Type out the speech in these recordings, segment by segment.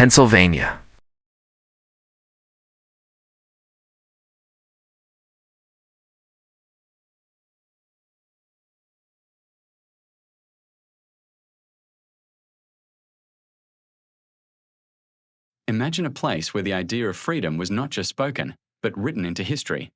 Pennsylvania. Imagine a place where the idea of freedom was not just spoken, but written into history,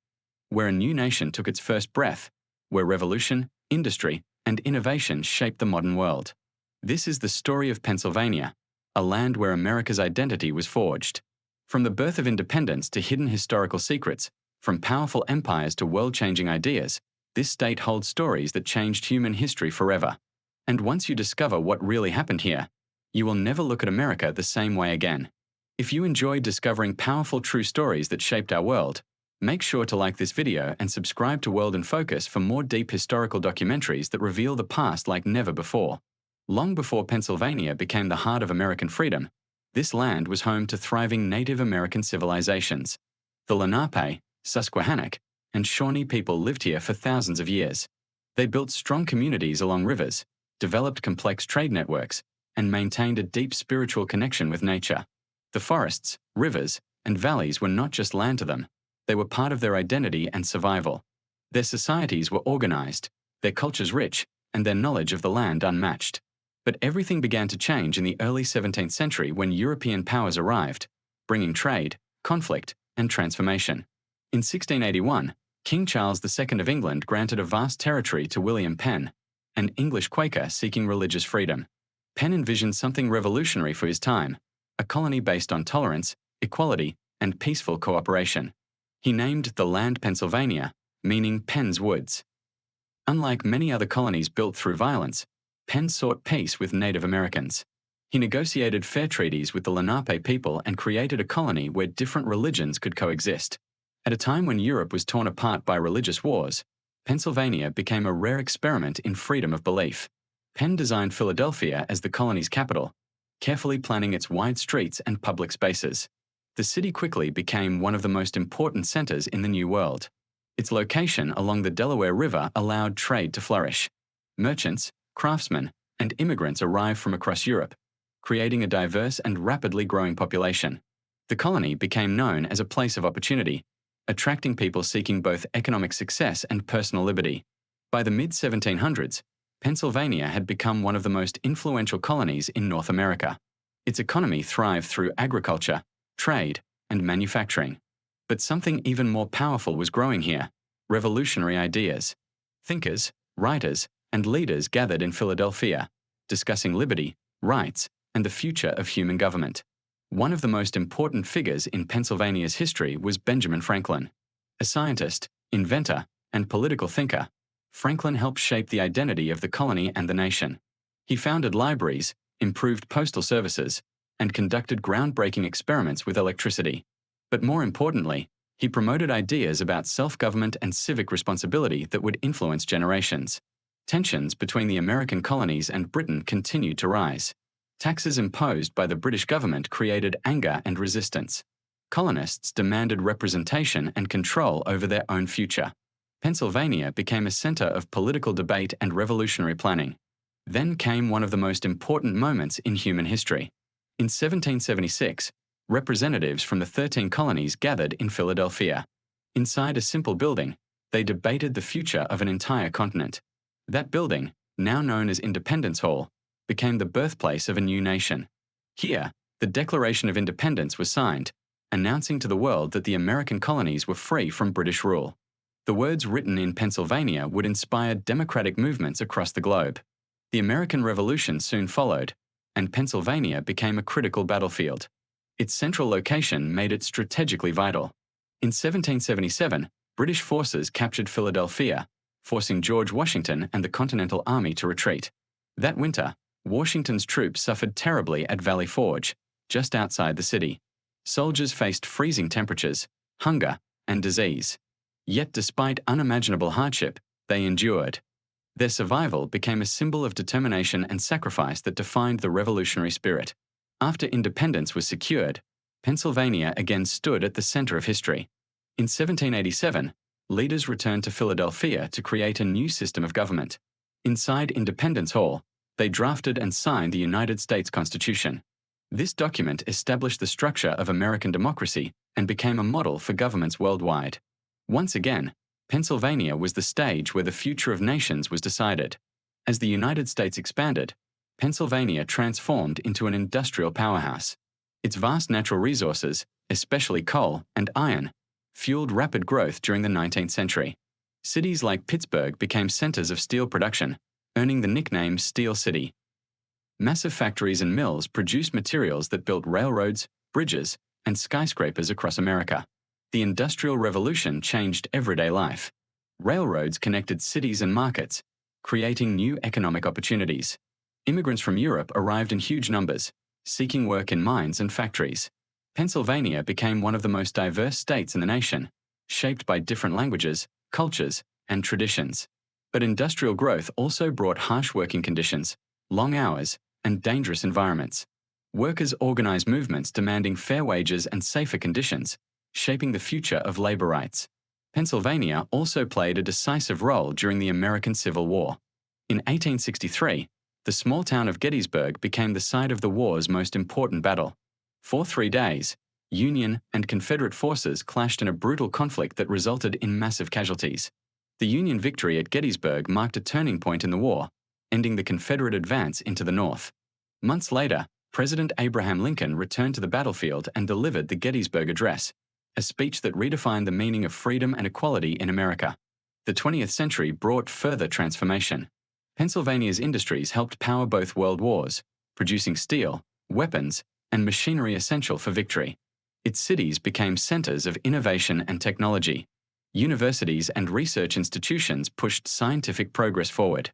where a new nation took its first breath, where revolution, industry, and innovation shaped the modern world. This is the story of Pennsylvania, a land where America's identity was forged. From the birth of independence to hidden historical secrets, from powerful empires to world-changing ideas, this state holds stories that changed human history forever. And once you discover what really happened here, you will never look at America the same way again. If you enjoy discovering powerful true stories that shaped our world, make sure to like this video and subscribe to World in Focus for more deep historical documentaries that reveal the past like never before. Long before Pennsylvania became the heart of American freedom, this land was home to thriving Native American civilizations. The Lenape, Susquehannock, and Shawnee people lived here for thousands of years. They built strong communities along rivers, developed complex trade networks, and maintained a deep spiritual connection with nature. The forests, rivers, and valleys were not just land to them. They were part of their identity and survival. Their societies were organized, their cultures rich, and their knowledge of the land unmatched. But everything began to change in the early 17th century when European powers arrived, bringing trade, conflict, and transformation. In 1681, King Charles II of England granted a vast territory to William Penn, an English Quaker seeking religious freedom. Penn envisioned something revolutionary for his time, a colony based on tolerance, equality, and peaceful cooperation. He named the land Pennsylvania, meaning Penn's Woods. Unlike many other colonies built through violence, Penn sought peace with Native Americans. He negotiated fair treaties with the Lenape people and created a colony where different religions could coexist. At a time when Europe was torn apart by religious wars, Pennsylvania became a rare experiment in freedom of belief. Penn designed Philadelphia as the colony's capital, carefully planning its wide streets and public spaces. The city quickly became one of the most important centers in the New World. Its location along the Delaware River allowed trade to flourish. Merchants, craftsmen, and immigrants arrived from across Europe, creating a diverse and rapidly growing population. The colony became known as a place of opportunity, attracting people seeking both economic success and personal liberty. By the mid-1700s, Pennsylvania had become one of the most influential colonies in North America. Its economy thrived through agriculture, trade, and manufacturing. But something even more powerful was growing here: revolutionary ideas. Thinkers, writers, and leaders gathered in Philadelphia, discussing liberty, rights, and the future of human government. One of the most important figures in Pennsylvania's history was Benjamin Franklin. A scientist, inventor, and political thinker, Franklin helped shape the identity of the colony and the nation. He founded libraries, improved postal services, and conducted groundbreaking experiments with electricity. But more importantly, he promoted ideas about self-government and civic responsibility that would influence generations. Tensions between the American colonies and Britain continued to rise. Taxes imposed by the British government created anger and resistance. Colonists demanded representation and control over their own future. Pennsylvania became a center of political debate and revolutionary planning. Then came one of the most important moments in human history. In 1776, representatives from the 13 colonies gathered in Philadelphia. Inside a simple building, they debated the future of an entire continent. That building, now known as Independence Hall, became the birthplace of a new nation. Here, the Declaration of Independence was signed, announcing to the world that the American colonies were free from British rule. The words written in Pennsylvania would inspire democratic movements across the globe. The American Revolution soon followed, and Pennsylvania became a critical battlefield. Its central location made it strategically vital. In 1777, British forces captured Philadelphia, forcing George Washington and the Continental Army to retreat. That winter, Washington's troops suffered terribly at Valley Forge, just outside the city. Soldiers faced freezing temperatures, hunger, and disease. Yet despite unimaginable hardship, they endured. Their survival became a symbol of determination and sacrifice that defined the revolutionary spirit. After independence was secured, Pennsylvania again stood at the center of history. In 1787, leaders returned to Philadelphia to create a new system of government. Inside Independence Hall, they drafted and signed the United States Constitution. This document established the structure of American democracy and became a model for governments worldwide. Once again, Pennsylvania was the stage where the future of nations was decided. As the United States expanded, Pennsylvania transformed into an industrial powerhouse. Its vast natural resources, especially coal and iron, fueled rapid growth during the 19th century. Cities like Pittsburgh became centers of steel production, earning the nickname Steel City. Massive factories and mills produced materials that built railroads, bridges, and skyscrapers across America. The Industrial Revolution changed everyday life. Railroads connected cities and markets, creating new economic opportunities. Immigrants from Europe arrived in huge numbers, seeking work in mines and factories. Pennsylvania became one of the most diverse states in the nation, shaped by different languages, cultures, and traditions. But industrial growth also brought harsh working conditions, long hours, and dangerous environments. Workers organized movements demanding fair wages and safer conditions, shaping the future of labor rights. Pennsylvania also played a decisive role during the American Civil War. In 1863, the small town of Gettysburg became the site of the war's most important battle. For 3 days, Union and Confederate forces clashed in a brutal conflict that resulted in massive casualties. The Union victory at Gettysburg marked a turning point in the war, ending the Confederate advance into the North. Months later, President Abraham Lincoln returned to the battlefield and delivered the Gettysburg Address, a speech that redefined the meaning of freedom and equality in America. The 20th century brought further transformation. Pennsylvania's industries helped power both world wars, producing steel, weapons, and machinery essential for victory. Its cities became centers of innovation and technology. Universities and research institutions pushed scientific progress forward.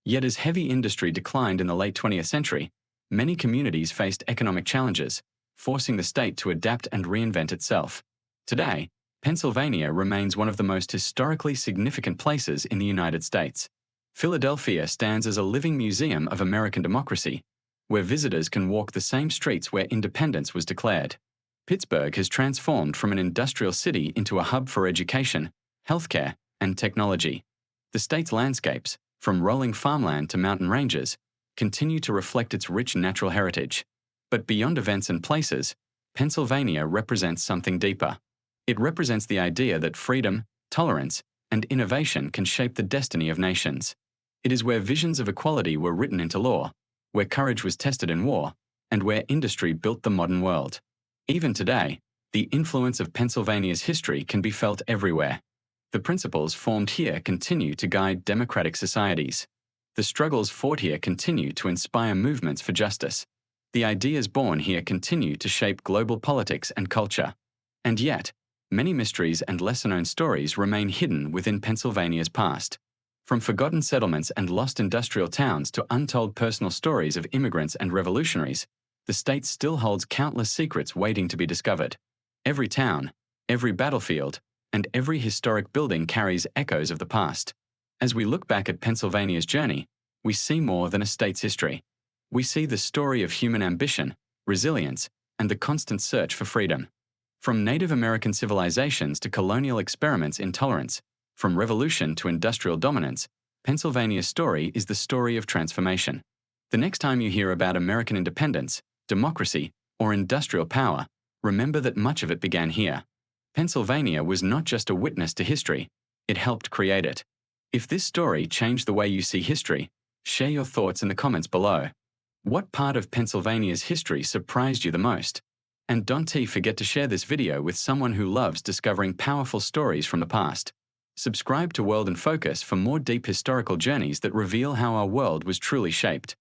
Yet as heavy industry declined in the late 20th century, many communities faced economic challenges, forcing the state to adapt and reinvent itself. Today, Pennsylvania remains one of the most historically significant places in the United States. Philadelphia stands as a living museum of American democracy, where visitors can walk the same streets where independence was declared. Pittsburgh has transformed from an industrial city into a hub for education, healthcare, and technology. The state's landscapes, from rolling farmland to mountain ranges, continue to reflect its rich natural heritage. But beyond events and places, Pennsylvania represents something deeper. It represents the idea that freedom, tolerance, and innovation can shape the destiny of nations. It is where visions of equality were written into law, where courage was tested in war, and where industry built the modern world. Even today, the influence of Pennsylvania's history can be felt everywhere. The principles formed here continue to guide democratic societies. The struggles fought here continue to inspire movements for justice. The ideas born here continue to shape global politics and culture. And yet, many mysteries and lesser-known stories remain hidden within Pennsylvania's past. From forgotten settlements and lost industrial towns to untold personal stories of immigrants and revolutionaries, the state still holds countless secrets waiting to be discovered. Every town, every battlefield, and every historic building carries echoes of the past. As we look back at Pennsylvania's journey, we see more than a state's history. We see the story of human ambition, resilience, and the constant search for freedom. From Native American civilizations to colonial experiments in tolerance, from revolution to industrial dominance, Pennsylvania's story is the story of transformation. The next time you hear about American independence, democracy, or industrial power, remember that much of it began here. Pennsylvania was not just a witness to history, it helped create it. If this story changed the way you see history, share your thoughts in the comments below. What part of Pennsylvania's history surprised you the most? And don't forget to share this video with someone who loves discovering powerful stories from the past. Subscribe to World in Focus for more deep historical journeys that reveal how our world was truly shaped.